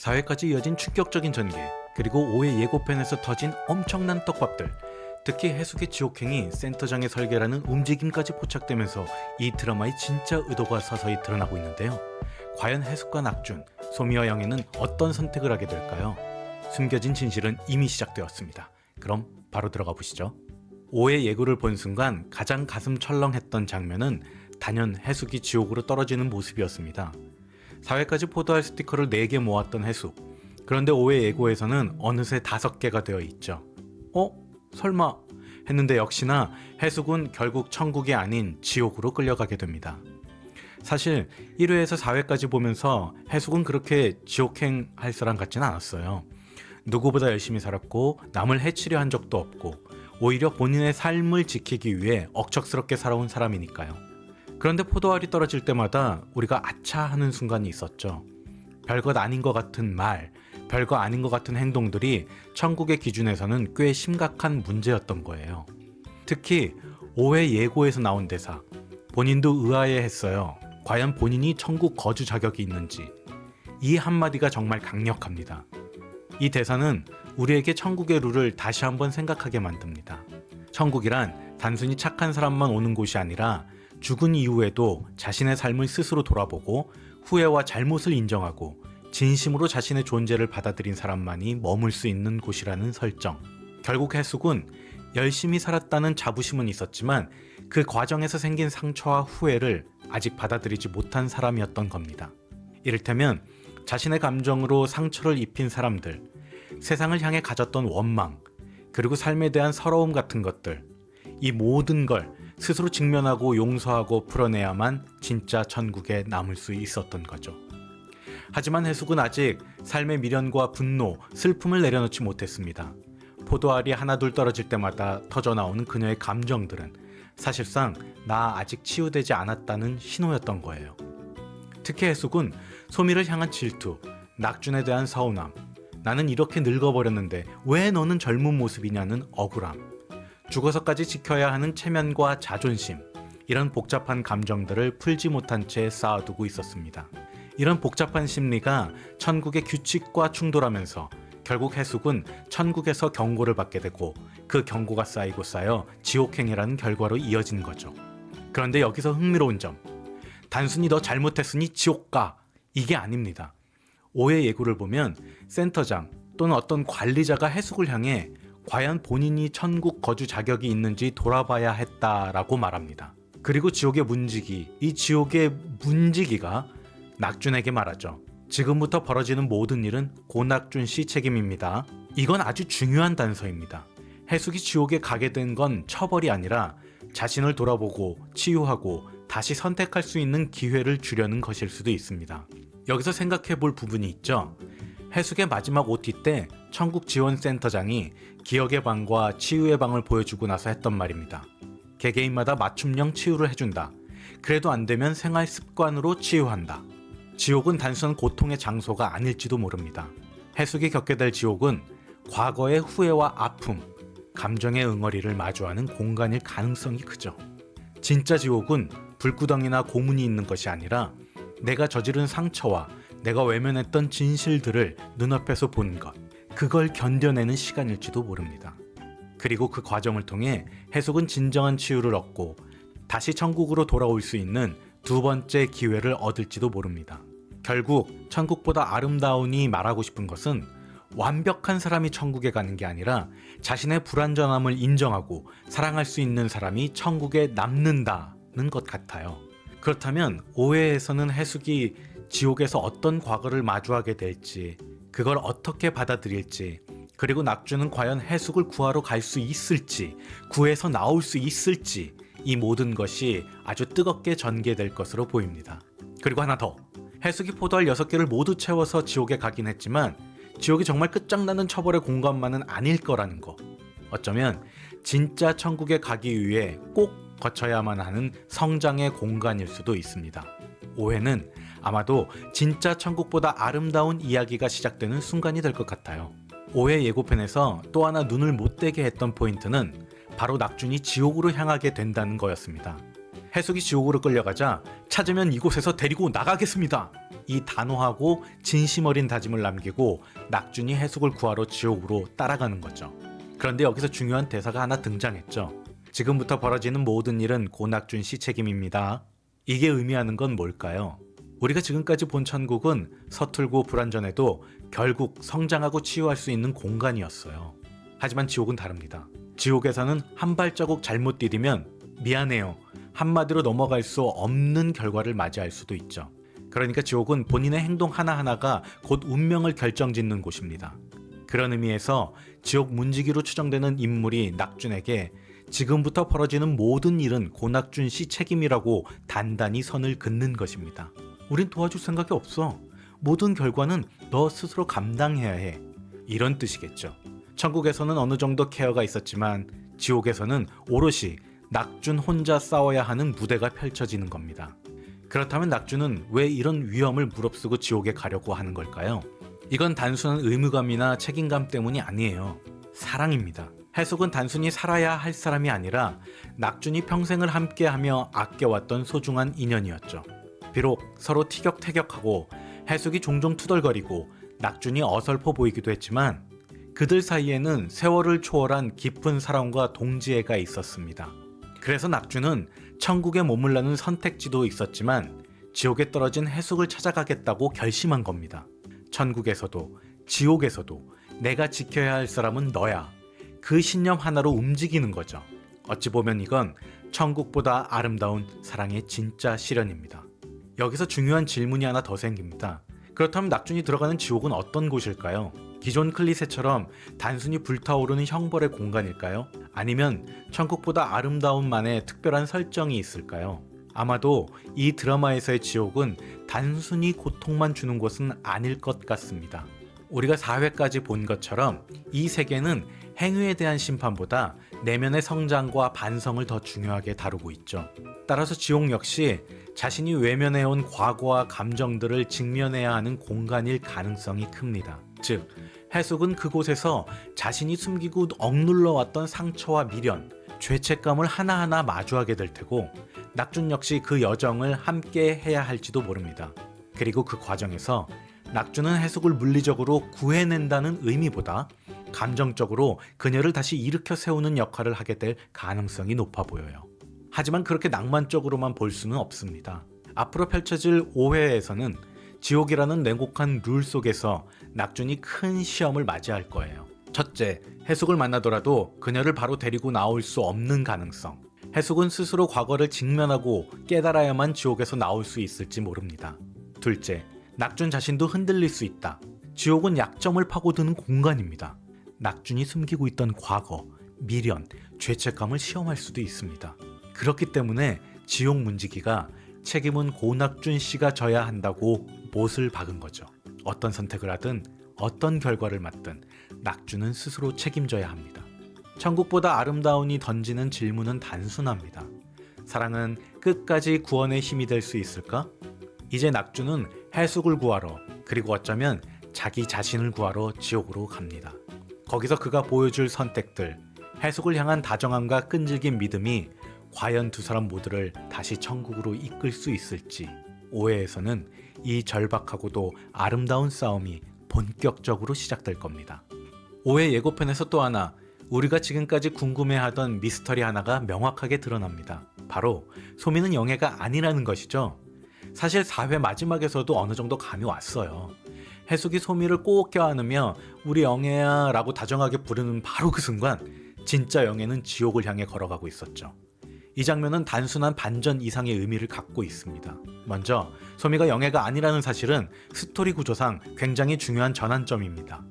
4회까지 이어진 충격적인 전개, 그리고 5회 예고편에서 터진 엄청난 떡밥들, 특히 해숙의 지옥행이 센터장의 설계라는 움직임까지 포착되면서 이 드라마의 진짜 의도가 서서히 드러나고 있는데요. 과연 해숙과 낙준, 소미와 영애는 어떤 선택을 하게 될까요? 숨겨진 진실은 이미 시작되었습니다. 그럼 바로 들어가 보시죠. 5회 예고를 본 순간 가장 가슴 철렁했던 장면은 단연 해숙이 지옥으로 떨어지는 모습이었습니다. 4회까지 포도알 스티커를 4개 모았던 해숙. 그런데 5회 예고에서는 어느새 5개가 되어 있죠. 설마 했는데 역시나 해숙은 결국 천국이 아닌 지옥으로 끌려가게 됩니다. 사실 1회에서 4회까지 보면서 해숙은 그렇게 지옥행 할 사람 같지는 않았어요. 누구보다 열심히 살았고 남을 해치려 한 적도 없고 오히려 본인의 삶을 지키기 위해 억척스럽게 살아온 사람이니까요. 그런데 포도알이 떨어질 때마다 우리가 아차 하는 순간이 있었죠. 별것 아닌 것 같은 말, 별거 아닌 것 같은 행동들이 천국의 기준에서는 꽤 심각한 문제였던 거예요. 특히 5회 예고에서 나온 대사, 본인도 의아해했어요. 과연 본인이 천국 거주 자격이 있는지. 이 한마디가 정말 강력합니다. 이 대사는 우리에게 천국의 룰을 다시 한번 생각하게 만듭니다. 천국이란 단순히 착한 사람만 오는 곳이 아니라 죽은 이후에도 자신의 삶을 스스로 돌아보고 후회와 잘못을 인정하고 진심으로 자신의 존재를 받아들인 사람만이 머물 수 있는 곳이라는 설정. 결국 해숙은 열심히 살았다는 자부심은 있었지만 그 과정에서 생긴 상처와 후회를 아직 받아들이지 못한 사람이었던 겁니다. 이를테면 자신의 감정으로 상처를 입힌 사람들, 세상을 향해 가졌던 원망, 그리고 삶에 대한 서러움 같은 것들, 이 모든 걸 스스로 직면하고 용서하고 풀어내야만 진짜 천국에 남을 수 있었던 거죠. 하지만 해숙은 아직 삶의 미련과 분노, 슬픔을 내려놓지 못했습니다. 포도알이 하나둘 떨어질 때마다 터져나오는 그녀의 감정들은 사실상 나 아직 치유되지 않았다는 신호였던 거예요. 특히 해숙은 소미를 향한 질투, 낙준에 대한 서운함, 나는 이렇게 늙어버렸는데 왜 너는 젊은 모습이냐는 억울함, 죽어서까지 지켜야 하는 체면과 자존심, 이런 복잡한 감정들을 풀지 못한 채 쌓아두고 있었습니다. 이런 복잡한 심리가 천국의 규칙과 충돌하면서 결국 해숙은 천국에서 경고를 받게 되고 그 경고가 쌓이고 쌓여 지옥행이라는 결과로 이어진 거죠. 그런데 여기서 흥미로운 점, 단순히 너 잘못했으니 지옥 가, 이게 아닙니다. 5회 예고를 보면 센터장 또는 어떤 관리자가 해숙을 향해 과연 본인이 천국 거주 자격이 있는지 돌아봐야 했다라고 말합니다. 그리고 지옥의 문지기, 이 지옥의 문지기가 낙준에게 말하죠. 지금부터 벌어지는 모든 일은 고낙준 씨 책임입니다. 이건 아주 중요한 단서입니다. 해숙이 지옥에 가게 된 건 처벌이 아니라 자신을 돌아보고 치유하고 다시 선택할 수 있는 기회를 주려는 것일 수도 있습니다. 여기서 생각해 볼 부분이 있죠. 해숙의 마지막 OT 때 천국지원센터장이 기억의 방과 치유의 방을 보여주고 나서 했던 말입니다. 개개인마다 맞춤형 치유를 해준다. 그래도 안 되면 생활 습관으로 치유한다. 지옥은 단순한 고통의 장소가 아닐지도 모릅니다. 해숙이 겪게 될 지옥은 과거의 후회와 아픔, 감정의 응어리를 마주하는 공간일 가능성이 크죠. 진짜 지옥은 불구덩이나 고문이 있는 것이 아니라 내가 저지른 상처와 내가 외면했던 진실들을 눈앞에서 본 것, 그걸 견뎌내는 시간일지도 모릅니다. 그리고 그 과정을 통해 해숙은 진정한 치유를 얻고 다시 천국으로 돌아올 수 있는 두 번째 기회를 얻을지도 모릅니다. 결국 천국보다 아름다우니 말하고 싶은 것은 완벽한 사람이 천국에 가는 게 아니라 자신의 불완전함을 인정하고 사랑할 수 있는 사람이 천국에 남는다는 것 같아요. 그렇다면 5회에서는 해숙이 지옥에서 어떤 과거를 마주하게 될지, 그걸 어떻게 받아들일지, 그리고 낙준은 과연 해숙을 구하러 갈 수 있을지, 구해서 나올 수 있을지, 이 모든 것이 아주 뜨겁게 전개될 것으로 보입니다. 그리고 하나 더, 해숙이 포도알 6개를 모두 채워서 지옥에 가긴 했지만 지옥이 정말 끝장나는 처벌의 공간만은 아닐 거라는 거. 어쩌면 진짜 천국에 가기 위해 꼭 거쳐야만 하는 성장의 공간일 수도 있습니다. 5회는 아마도 진짜 천국보다 아름다운 이야기가 시작되는 순간이 될 것 같아요. 5회 예고편에서 또 하나 눈을 못 떼게 했던 포인트는 바로 낙준이 지옥으로 향하게 된다는 거였습니다. 해숙이 지옥으로 끌려가자 찾으면 이곳에서 데리고 나가겠습니다 이 단호하고 진심 어린 다짐을 남기고 낙준이 해숙을 구하러 지옥으로 따라가는 거죠. 그런데 여기서 중요한 대사가 하나 등장했죠. 지금부터 벌어지는 모든 일은 고낙준 씨 책임입니다. 이게 의미하는 건 뭘까요? 우리가 지금까지 본 천국은 서툴고 불완전해도 결국 성장하고 치유할 수 있는 공간이었어요. 하지만 지옥은 다릅니다. 지옥에서는 한 발자국 잘못 디디면 미안해요, 한마디로 넘어갈 수 없는 결과를 맞이할 수도 있죠. 그러니까 지옥은 본인의 행동 하나하나가 곧 운명을 결정짓는 곳입니다. 그런 의미에서 지옥 문지기로 추정되는 인물이 낙준에게 지금부터 벌어지는 모든 일은 고낙준 씨 책임이라고 단단히 선을 긋는 것입니다. 우린 도와줄 생각이 없어. 모든 결과는 너 스스로 감당해야 해. 이런 뜻이겠죠. 천국에서는 어느 정도 케어가 있었지만 지옥에서는 오롯이 낙준 혼자 싸워야 하는 무대가 펼쳐지는 겁니다. 그렇다면 낙준은 왜 이런 위험을 무릅쓰고 지옥에 가려고 하는 걸까요? 이건 단순한 의무감이나 책임감 때문이 아니에요. 사랑입니다. 해숙은 단순히 살아야 할 사람이 아니라 낙준이 평생을 함께하며 아껴왔던 소중한 인연이었죠. 비록 서로 티격태격하고 해숙이 종종 투덜거리고 낙준이 어설퍼 보이기도 했지만 그들 사이에는 세월을 초월한 깊은 사랑과 동지애가 있었습니다. 그래서 낙준은 천국에 머물라는 선택지도 있었지만 지옥에 떨어진 해숙을 찾아가겠다고 결심한 겁니다. 천국에서도 지옥에서도 내가 지켜야 할 사람은 너야. 그 신념 하나로 움직이는 거죠. 어찌 보면 이건 천국보다 아름다운 사랑의 진짜 실현입니다. 여기서 중요한 질문이 하나 더 생깁니다. 그렇다면 낙준이 들어가는 지옥은 어떤 곳일까요? 기존 클리셰처럼 단순히 불타오르는 형벌의 공간일까요? 아니면 천국보다 아름다움만의 특별한 설정이 있을까요? 아마도 이 드라마에서의 지옥은 단순히 고통만 주는 곳은 아닐 것 같습니다. 우리가 4회까지 본 것처럼 이 세계는 행위에 대한 심판보다 내면의 성장과 반성을 더 중요하게 다루고 있죠. 따라서 지옥 역시 자신이 외면해온 과거와 감정들을 직면해야 하는 공간일 가능성이 큽니다. 즉, 해숙은 그곳에서 자신이 숨기고 억눌러왔던 상처와 미련, 죄책감을 하나하나 마주하게 될 테고 낙준 역시 그 여정을 함께 해야 할지도 모릅니다. 그리고 그 과정에서 낙준은 해숙을 물리적으로 구해낸다는 의미보다 감정적으로 그녀를 다시 일으켜 세우는 역할을 하게 될 가능성이 높아 보여요. 하지만 그렇게 낭만적으로만 볼 수는 없습니다. 앞으로 펼쳐질 5회에서는 지옥이라는 냉혹한 룰 속에서 낙준이 큰 시험을 맞이할 거예요. 첫째, 해숙을 만나더라도 그녀를 바로 데리고 나올 수 없는 가능성. 해숙은 스스로 과거를 직면하고 깨달아야만 지옥에서 나올 수 있을지 모릅니다. 둘째, 낙준 자신도 흔들릴 수 있다. 지옥은 약점을 파고드는 공간입니다. 낙준이 숨기고 있던 과거, 미련, 죄책감을 시험할 수도 있습니다. 그렇기 때문에 지옥 문지기가 책임은 고낙준 씨가 져야 한다고 못을 박은 거죠. 어떤 선택을 하든 어떤 결과를 맞든 낙준은 스스로 책임져야 합니다. 천국보다 아름다운이 던지는 질문은 단순합니다. 사랑은 끝까지 구원의 힘이 될 수 있을까? 이제 낙준은 해숙을 구하러, 그리고 어쩌면 자기 자신을 구하러 지옥으로 갑니다. 거기서 그가 보여줄 선택들, 해숙을 향한 다정함과 끈질긴 믿음이 과연 두 사람 모두를 다시 천국으로 이끌 수 있을지 5회에서는 이 절박하고도 아름다운 싸움이 본격적으로 시작될 겁니다. 5회 예고편에서 또 하나 우리가 지금까지 궁금해하던 미스터리 하나가 명확하게 드러납니다. 바로 소미는 영애가 아니라는 것이죠. 사실 4회 마지막에서도 어느 정도 감이 왔어요. 해숙이 소미를 꼭 껴안으며 우리 영애야 라고 다정하게 부르는 바로 그 순간 진짜 영애는 지옥을 향해 걸어가고 있었죠. 이 장면은 단순한 반전 이상의 의미를 갖고 있습니다. 먼저 소미가 영애가 아니라는 사실은 스토리 구조상 굉장히 중요한 전환점입니다.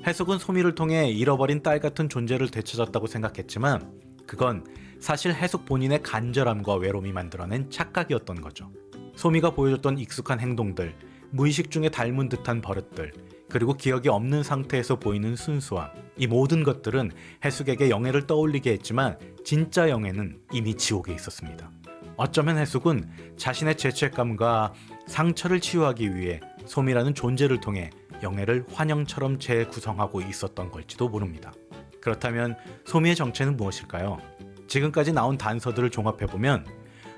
해숙은 소미를 통해 잃어버린 딸 같은 존재를 되찾았다고 생각했지만 그건 사실 해숙 본인의 간절함과 외로움이 만들어낸 착각이었던 거죠. 소미가 보여줬던 익숙한 행동들, 무의식 중에 닮은 듯한 버릇들, 그리고 기억이 없는 상태에서 보이는 순수함, 이 모든 것들은 해숙에게 영애를 떠올리게 했지만 진짜 영애는 이미 지옥에 있었습니다. 어쩌면 해숙은 자신의 죄책감과 상처를 치유하기 위해 소미라는 존재를 통해 영애를 환영처럼 재구성하고 있었던 걸지도 모릅니다. 그렇다면 소미의 정체는 무엇일까요? 지금까지 나온 단서들을 종합해보면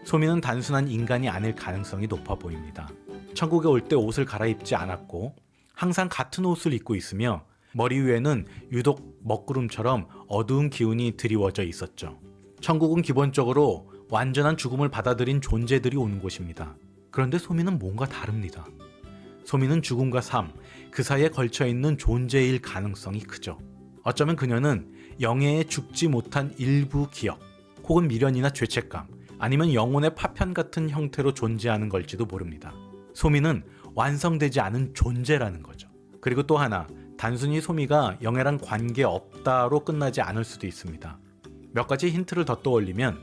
소미는 단순한 인간이 아닐 가능성이 높아 보입니다. 천국에 올 때 옷을 갈아입지 않았고 항상 같은 옷을 입고 있으며 머리 위에는 유독 먹구름처럼 어두운 기운이 드리워져 있었죠. 천국은 기본적으로 완전한 죽음을 받아들인 존재들이 오는 곳입니다. 그런데 소미는 뭔가 다릅니다. 소미는 죽음과 삶, 그 사이에 걸쳐있는 존재일 가능성이 크죠. 어쩌면 그녀는 영예에 죽지 못한 일부 기억, 혹은 미련이나 죄책감, 아니면 영혼의 파편 같은 형태로 존재하는 걸지도 모릅니다. 소미는 완성되지 않은 존재라는 거죠. 그리고 또 하나, 단순히 소미가 영예랑 관계없다로 끝나지 않을 수도 있습니다. 몇 가지 힌트를 더 떠올리면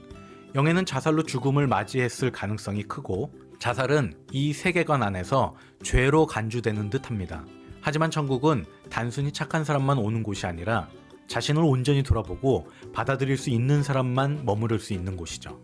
영예는 자살로 죽음을 맞이했을 가능성이 크고 자살은 이 세계관 안에서 죄로 간주되는 듯합니다. 하지만 천국은 단순히 착한 사람만 오는 곳이 아니라 자신을 온전히 돌아보고 받아들일 수 있는 사람만 머무를 수 있는 곳이죠.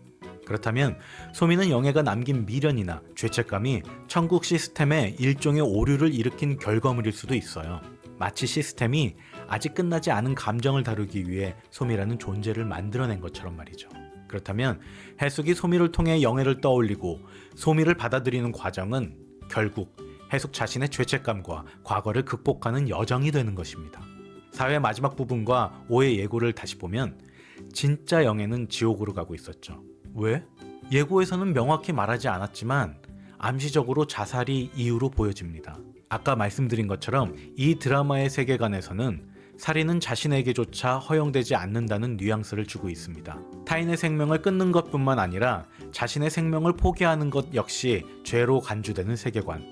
그렇다면 소미는 영예가 남긴 미련이나 죄책감이 천국 시스템에 일종의 오류를 일으킨 결과물일 수도 있어요. 마치 시스템이 아직 끝나지 않은 감정을 다루기 위해 소미라는 존재를 만들어낸 것처럼 말이죠. 그렇다면 해숙이 소미를 통해 영예를 떠올리고 소미를 받아들이는 과정은 결국 해숙 자신의 죄책감과 과거를 극복하는 여정이 되는 것입니다. 사회의 마지막 부분과 오의 예고를 다시 보면 진짜 영예는 지옥으로 가고 있었죠. 왜? 예고에서는 명확히 말하지 않았지만 암시적으로 자살이 이유로 보여집니다. 아까 말씀드린 것처럼 이 드라마의 세계관에서는 살인은 자신에게조차 허용되지 않는다는 뉘앙스를 주고 있습니다. 타인의 생명을 끊는 것뿐만 아니라 자신의 생명을 포기하는 것 역시 죄로 간주되는 세계관.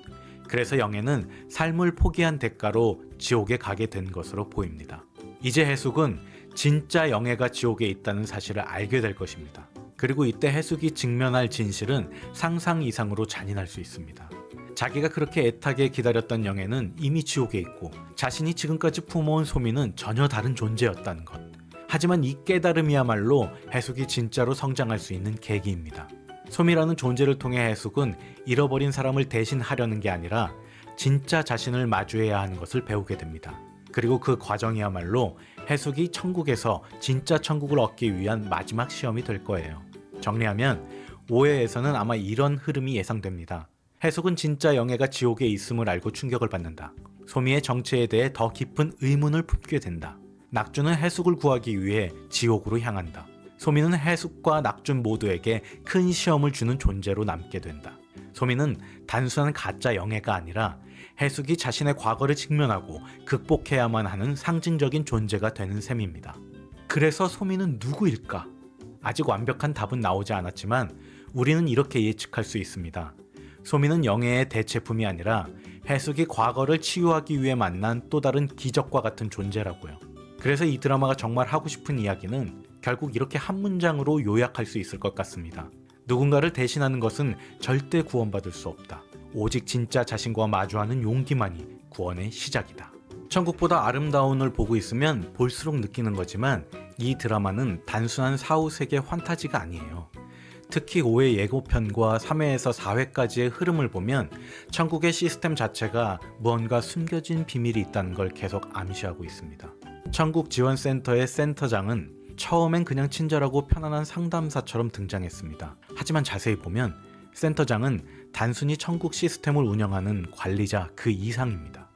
그래서 영예는 삶을 포기한 대가로 지옥에 가게 된 것으로 보입니다. 이제 해숙은 진짜 영예가 지옥에 있다는 사실을 알게 될 것입니다. 그리고 이때 해숙이 직면할 진실은 상상 이상으로 잔인할 수 있습니다. 자기가 그렇게 애타게 기다렸던 영예는 이미 지옥에 있고 자신이 지금까지 품어온 소미는 전혀 다른 존재였다는 것. 하지만 이 깨달음이야말로 해숙이 진짜로 성장할 수 있는 계기입니다. 소미라는 존재를 통해 해숙은 잃어버린 사람을 대신하려는 게 아니라 진짜 자신을 마주해야 하는 것을 배우게 됩니다. 그리고 그 과정이야말로 해숙이 천국에서 진짜 천국을 얻기 위한 마지막 시험이 될 거예요. 정리하면 5회에서는 아마 이런 흐름이 예상됩니다. 해숙은 진짜 영예가 지옥에 있음을 알고 충격을 받는다. 소미의 정체에 대해 더 깊은 의문을 품게 된다. 낙준은 해숙을 구하기 위해 지옥으로 향한다. 소미는 해숙과 낙준 모두에게 큰 시험을 주는 존재로 남게 된다. 소미는 단순한 가짜 영예가 아니라 해숙이 자신의 과거를 직면하고 극복해야만 하는 상징적인 존재가 되는 셈입니다. 그래서 소미는 누구일까? 아직 완벽한 답은 나오지 않았지만 우리는 이렇게 예측할 수 있습니다. 소미는 영예의 대체품이 아니라 해숙이 과거를 치유하기 위해 만난 또 다른 기적과 같은 존재라고요. 그래서 이 드라마가 정말 하고 싶은 이야기는 결국 이렇게 한 문장으로 요약할 수 있을 것 같습니다. 누군가를 대신하는 것은 절대 구원받을 수 없다. 오직 진짜 자신과 마주하는 용기만이 구원의 시작이다. 천국보다 아름다운을 보고 있으면 볼수록 느끼는 거지만 이 드라마는 단순한 사후세계 환타지가 아니에요. 특히 5회 예고편과 3회에서 4회까지의 흐름을 보면 천국의 시스템 자체가 무언가 숨겨진 비밀이 있다는 걸 계속 암시하고 있습니다. 천국지원센터의 센터장은 처음엔 그냥 친절하고 편안한 상담사처럼 등장했습니다. 하지만 자세히 보면 센터장은 단순히 천국 시스템을 운영하는 관리자 그 이상입니다.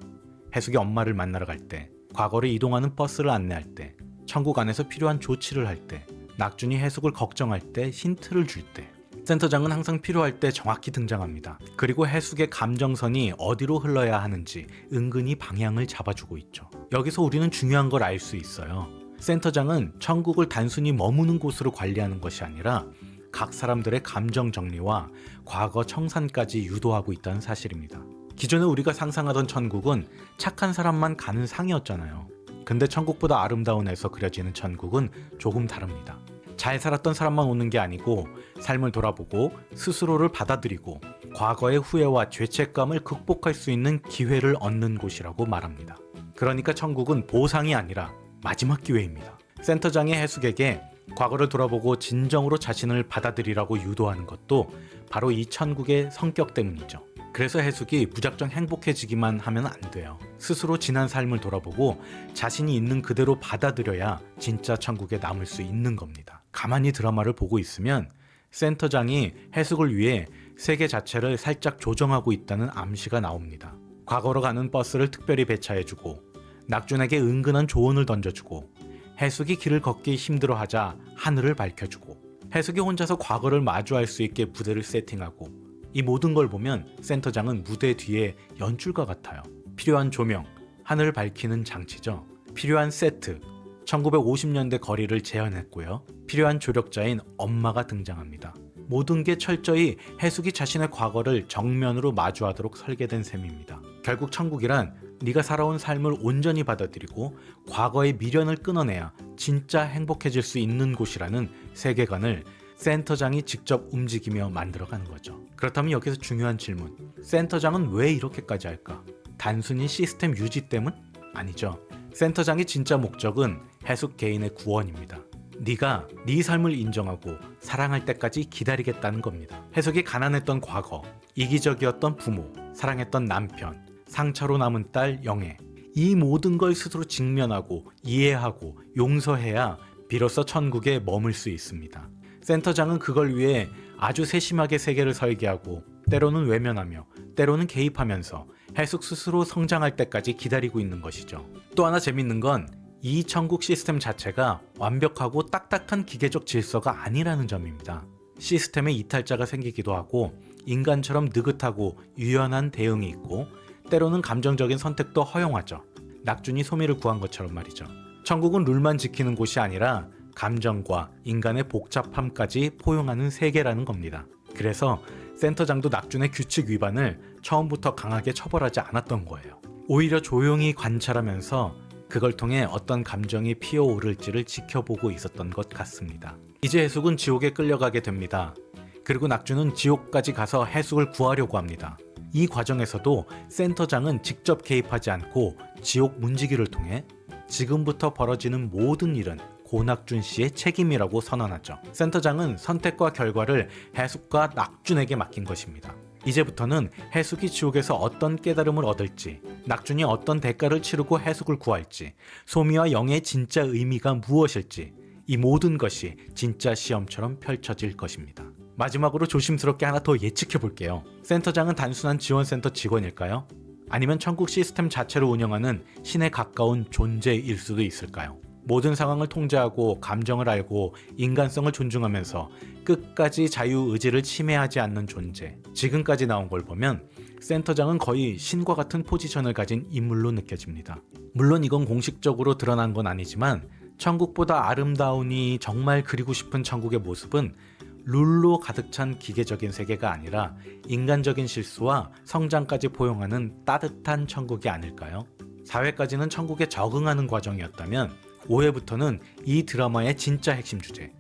해숙이 엄마를 만나러 갈 때, 과거를 이동하는 버스를 안내할 때, 천국 안에서 필요한 조치를 할 때, 낙준이 해숙을 걱정할 때 힌트를 줄 때, 센터장은 항상 필요할 때 정확히 등장합니다. 그리고 해숙의 감정선이 어디로 흘러야 하는지 은근히 방향을 잡아주고 있죠. 여기서 우리는 중요한 걸 알 수 있어요. 센터장은 천국을 단순히 머무는 곳으로 관리하는 것이 아니라 각 사람들의 감정 정리와 과거 청산까지 유도하고 있다는 사실입니다. 기존에 우리가 상상하던 천국은 착한 사람만 가는 상이었잖아요. 근데 천국보다 아름다운에서 그려지는 천국은 조금 다릅니다. 잘 살았던 사람만 오는 게 아니고 삶을 돌아보고 스스로를 받아들이고 과거의 후회와 죄책감을 극복할 수 있는 기회를 얻는 곳이라고 말합니다. 그러니까 천국은 보상이 아니라 마지막 기회입니다. 센터장이 해숙에게 과거를 돌아보고 진정으로 자신을 받아들이라고 유도하는 것도 바로 이 천국의 성격 때문이죠. 그래서 해숙이 무작정 행복해지기만 하면 안 돼요. 스스로 지난 삶을 돌아보고 자신이 있는 그대로 받아들여야 진짜 천국에 남을 수 있는 겁니다. 가만히 드라마를 보고 있으면 센터장이 해숙을 위해 세계 자체를 살짝 조정하고 있다는 암시가 나옵니다. 과거로 가는 버스를 특별히 배차해주고 낙준에게 은근한 조언을 던져주고 해숙이 길을 걷기 힘들어하자 하늘을 밝혀주고 해숙이 혼자서 과거를 마주할 수 있게 무대를 세팅하고 이 모든 걸 보면 센터장은 무대 뒤에 연출가 같아요. 필요한 조명, 하늘을 밝히는 장치죠. 필요한 세트, 1950년대 거리를 재현했고요. 필요한 조력자인 엄마가 등장합니다. 모든 게 철저히 해숙이 자신의 과거를 정면으로 마주하도록 설계된 셈입니다. 결국 천국이란 네가 살아온 삶을 온전히 받아들이고 과거의 미련을 끊어내야 진짜 행복해질 수 있는 곳이라는 세계관을 센터장이 직접 움직이며 만들어가는 거죠. 그렇다면 여기서 중요한 질문, 센터장은 왜 이렇게까지 할까? 단순히 시스템 유지 때문? 아니죠. 센터장의 진짜 목적은 해숙 개인의 구원입니다. 네가 네 삶을 인정하고 사랑할 때까지 기다리겠다는 겁니다. 해숙이 가난했던 과거, 이기적이었던 부모, 사랑했던 남편, 상처로 남은 딸 영애, 이 모든 걸 스스로 직면하고 이해하고 용서해야 비로소 천국에 머물 수 있습니다. 센터장은 그걸 위해 아주 세심하게 세계를 설계하고 때로는 외면하며 때로는 개입하면서 해숙 스스로 성장할 때까지 기다리고 있는 것이죠. 또 하나 재밌는 건 이 천국 시스템 자체가 완벽하고 딱딱한 기계적 질서가 아니라는 점입니다. 시스템에 이탈자가 생기기도 하고 인간처럼 느긋하고 유연한 대응이 있고 때로는 감정적인 선택도 허용하죠. 낙준이 소미를 구한 것처럼 말이죠. 천국은 룰만 지키는 곳이 아니라 감정과 인간의 복잡함까지 포용하는 세계라는 겁니다. 그래서 센터장도 낙준의 규칙 위반을 처음부터 강하게 처벌하지 않았던 거예요. 오히려 조용히 관찰하면서 그걸 통해 어떤 감정이 피어오를지를 지켜보고 있었던 것 같습니다. 이제 해숙은 지옥에 끌려가게 됩니다. 그리고 낙준은 지옥까지 가서 해숙을 구하려고 합니다. 이 과정에서도 센터장은 직접 개입하지 않고 지옥 문지기를 통해 지금부터 벌어지는 모든 일은 고낙준 씨의 책임이라고 선언하죠. 센터장은 선택과 결과를 해숙과 낙준에게 맡긴 것입니다. 이제부터는 해숙이 지옥에서 어떤 깨달음을 얻을지, 낙준이 어떤 대가를 치르고 해숙을 구할지, 소미와 영의 진짜 의미가 무엇일지, 이 모든 것이 진짜 시험처럼 펼쳐질 것입니다. 마지막으로 조심스럽게 하나 더 예측해 볼게요. 센터장은 단순한 지원센터 직원일까요? 아니면 천국 시스템 자체를 운영하는 신에 가까운 존재일 수도 있을까요? 모든 상황을 통제하고 감정을 알고 인간성을 존중하면서 끝까지 자유의지를 침해하지 않는 존재. 지금까지 나온 걸 보면 센터장은 거의 신과 같은 포지션을 가진 인물로 느껴집니다. 물론 이건 공식적으로 드러난 건 아니지만 천국보다 아름다우니 정말 그리고 싶은 천국의 모습은 룰로 가득 찬 기계적인 세계가 아니라 인간적인 실수와 성장까지 포용하는 따뜻한 천국이 아닐까요? 4회까지는 천국에 적응하는 과정이었다면 5회부터는 이 드라마의 진짜 핵심 주제,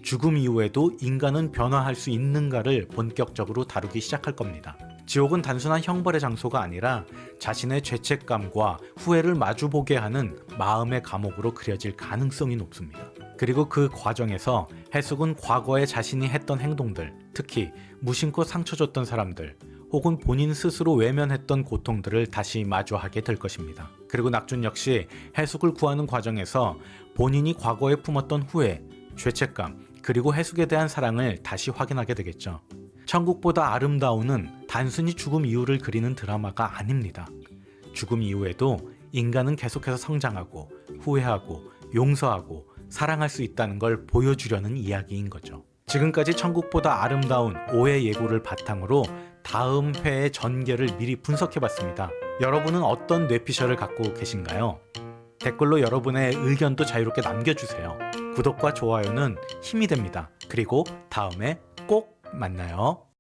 죽음 이후에도 인간은 변화할 수 있는가를 본격적으로 다루기 시작할 겁니다. 지옥은 단순한 형벌의 장소가 아니라 자신의 죄책감과 후회를 마주보게 하는 마음의 감옥으로 그려질 가능성이 높습니다. 그리고 그 과정에서 해숙은 과거에 자신이 했던 행동들, 특히 무심코 상처 줬던 사람들, 혹은 본인 스스로 외면했던 고통들을 다시 마주하게 될 것입니다. 그리고 낙준 역시 해숙을 구하는 과정에서 본인이 과거에 품었던 후회, 죄책감, 그리고 해숙에 대한 사랑을 다시 확인하게 되겠죠. 천국보다 아름다운은 단순히 죽음 이후를 그리는 드라마가 아닙니다. 죽음 이후에도 인간은 계속해서 성장하고 후회하고 용서하고 사랑할 수 있다는 걸 보여주려는 이야기인 거죠. 지금까지 천국보다 아름다운 5회 예고를 바탕으로 다음 회의 전개를 미리 분석해봤습니다. 여러분은 어떤 뇌피셜을 갖고 계신가요? 댓글로 여러분의 의견도 자유롭게 남겨주세요. 구독과 좋아요는 힘이 됩니다. 그리고 다음에 꼭 만나요.